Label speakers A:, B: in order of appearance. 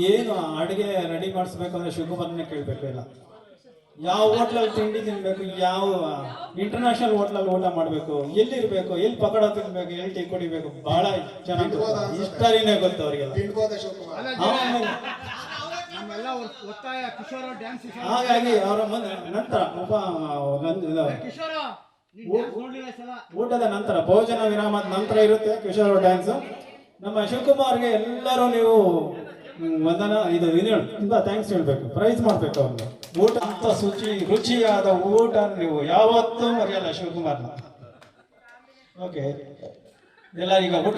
A: ಏನು ಅಡುಗೆ ರೆಡಿ ಮಾಡಿಸ್ಬೇಕಂದ್ರೆ ಶಿವಕುಮಾರನ್ನೇ ಕೇಳಬೇಕು. ಇಲ್ಲ ಯಾವ ಹೋಟ್ಲಲ್ಲಿ ತಿಂಡಿ ತಿನ್ಬೇಕು, ಯಾವ ಇಂಟರ್ನ್ಯಾಷನಲ್ ಹೋಟ್ಲಲ್ಲಿ ಊಟ ಮಾಡಬೇಕು, ಎಲ್ಲಿರ್ಬೇಕು, ಎಲ್ಲಿ ಪಕೋಡ ತಿನ್ಬೇಕು, ಎಲ್ಲಿ ಟೀ ಕುಡಿಬೇಕು, ಬಹಳ ಚೆನ್ನಾಗಿ ಇಷ್ಟರಿನೇ ಗೊತ್ತು ಅವರಿಗೆಲ್ಲ. ಹಾಗಾಗಿ ಅವರ ನಂತರ ಊಟದ ನಂತರ ಭೋಜನ ವಿರಾಮದ ನಂತರ ಇರುತ್ತೆ ಕಿಶೋರ್ ಡ್ಯಾನ್ಸ್. ನಮ್ಮ ಶಿವಕುಮಾರ್ಗೆ ಎಲ್ಲರೂ ನೀವು ವಂದನ ಇದು ಹೇಳು ತುಂಬ ಥ್ಯಾಂಕ್ಸ್ ಹೇಳ್ಬೇಕು, ಪ್ರೈಸ್ ಮಾಡ್ಬೇಕು ಅವ್ರಿಗೆ. ಊಟ ಅಂತ ರುಚಿಯಾದ ಊಟ ನೀವು ಯಾವತ್ತೂ ಮರೆಯಲ್ಲ ಶಿವಕುಮಾರ್ನ. ಓಕೆ, ಎಲ್ಲ ಈಗ ಊಟ